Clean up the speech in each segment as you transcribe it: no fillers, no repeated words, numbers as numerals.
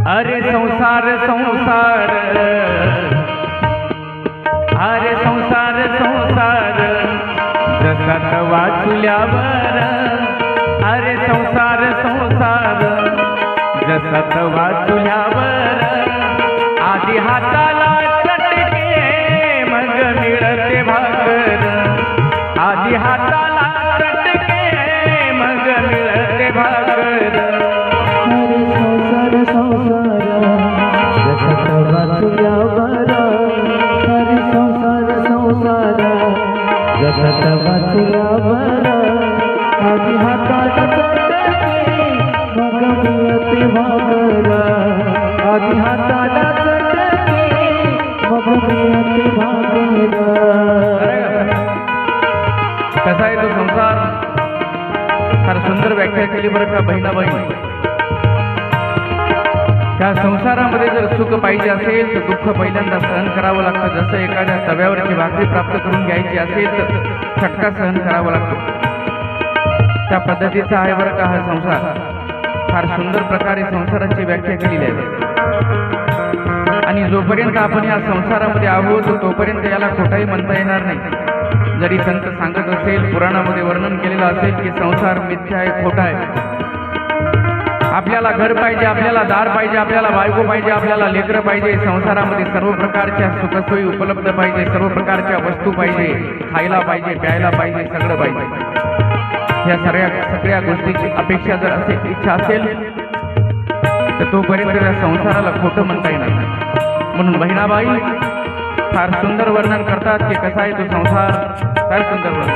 अरे संसार संसार, अरे संसार संसार, जसा तवा चुल्यावर, अरे संसार संसार, जसा तवा चुल्यावर, आधी हाताला चटके मग मिळते भाकर, आधी हाताला चटके मग मिळते भाकर. अरे संसार संसार, जसा तवा चुल्यावर, अरे संसार संसार, जसा तवा चुल्यावर, आधी हाताला चटके मग मिळते भाकर. कसा आहे तो संसार? फार सुंदर व्याख्या केली बरं का बहिणाबाई. त्या संसारामध्ये जर सुख पाहिजे असेल तर दुःख पहिल्यांदा सहन करावं लागतं. जसं एखाद्या तव्यावरची भाकरी प्राप्त करून घ्यायची असेल तर चटका सहन करावा लागतो. त्या पद्धतीचा आहे बरं का हा संसार. फार सुंदर प्रकारे संसाराची व्याख्या केलेली आहे. आणि जोपर्यंत आपण या संसारामध्ये आहोत तोपर्यंत याला खोटाही म्हणता येणार नाही. जरी संत सांगत असेल, पुराणामध्ये वर्णन केलेलं असेल की संसार मिथ्या आहे, खोटा आहे. आपल्याला घर पाहिजे, आपल्याला दार पाहिजे, आपल्याला बायको पाहिजे, आपल्याला लेकरं पाहिजे. संसारामध्ये सर्व प्रकारच्या सुखसोयी उपलब्ध पाहिजे, सर्व प्रकारच्या वस्तू पाहिजे, खायला पाहिजे, प्यायला पाहिजे, सगळं पाहिजे. या सगळ्या गोष्टीची अपेक्षा जर असेल, इच्छा असेल तर तोपर्यंत त्या संसाराला खोटं म्हणता येणार नाही. म्हणून बहिणाबाई फार सुंदर वर्णन करतात की कसा आहे तो संसार. फार सुंदर वर्णन.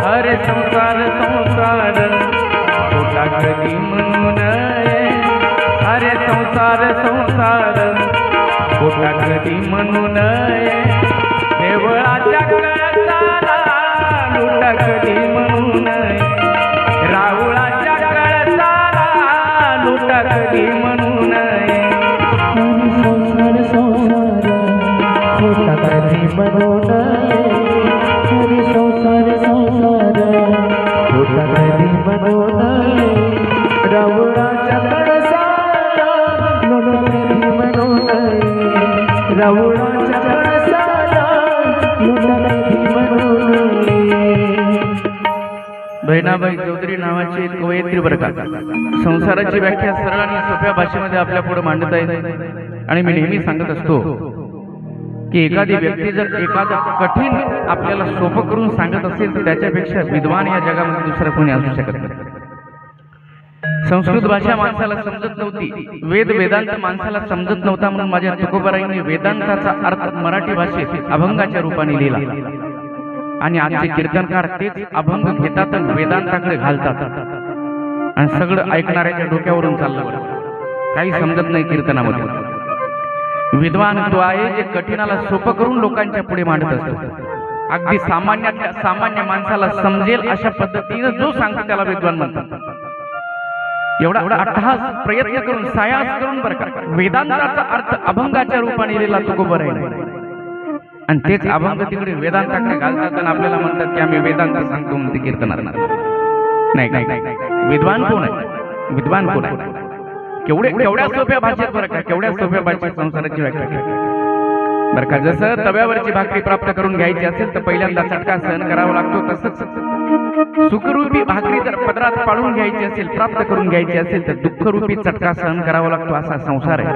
अरे संसार संसार, खोटा कधी म्हणू नये. अरे संसार संसार, खोटा कधी म्हणू नये. देवळाच्या कळसाला लुटा कधी म्हणू नये. राहुळाच्या कळसाला लुटा कधी म्हणू नये. संसार संसार, खोटा कधी म्हणू नये. अरे संसार संसार, खोटा कधी म्हणू नये. रावणाच्या कळसाला लुटा कधी म्हणू नये. रावणाच्या कळसाला लुटा कधी म्हणू नये. बहिणाबाई चौधरी नावाची एक कवयित्री बरं का. संसाराची व्याख्या सरळ आणि सोप्या भाषेमध्ये आपल्या पुढे मांडत आहे. आणि मी नेहमी सांगत असतो की एखादी व्यक्ती जर एखादं कठीण आपल्याला सोपं करून सांगत असेल तर त्याच्यापेक्षा विद्वान या जगामध्ये दुसरं कोणी असू शकत नाही. संस्कृत भाषा माणसाला समजत नव्हती, वेदांत माणसाला समजत नव्हता, म्हणून माझ्या तुकोबारायांनी वेदांताचा अर्थ मराठी भाषेत अभंगाच्या रूपाने लिहिला. आणि आजचे कीर्तनकार तेच अभंग घेतात आणि वेदांताकडे घालतात आणि सगळं ऐकणाऱ्याच्या डोक्यावरून चाललं. काही समजत नाही कीर्तनामध्ये. विद्वान तो आहे जे कठीणाला सोपं करून लोकांच्या पुढे मांडत असतो. अगदी सामान्य माणसाला समजेल अशा पद्धतीने जो सांगतो त्याला विद्वान म्हणतात. एवढा अट्टहास प्रयत्न करून सायास करून बरं का वेदांताचा अर्थ अभंगाच्या रूपाने लिहिला तुकोबारायांनी. आणि तेच अभंग तिकडे वेदांताकडे घालतात आणि आपल्याला म्हणतात की आम्ही वेदांत सांगतो म्हणते कीर्तनात. नाही, विद्वान कोण आहे? विद्वान कोण आहे? केवढ्या सोप्या भाषेत बरं का, केवढ्या सोप्या भाषेत संसाराची व्याख्या बरं का. जसं तव्यावरची भाकरी प्राप्त करून घ्यायची असेल तर पहिल्यांदा चटका सहन करावा लागतो, तसंच सुखरूपी भाकरी जर पदरात पाळून घ्यायची असेल, प्राप्त करून घ्यायची असेल तर दुःखरूपी चटका सहन करावा लागतो. असा संसार आहे.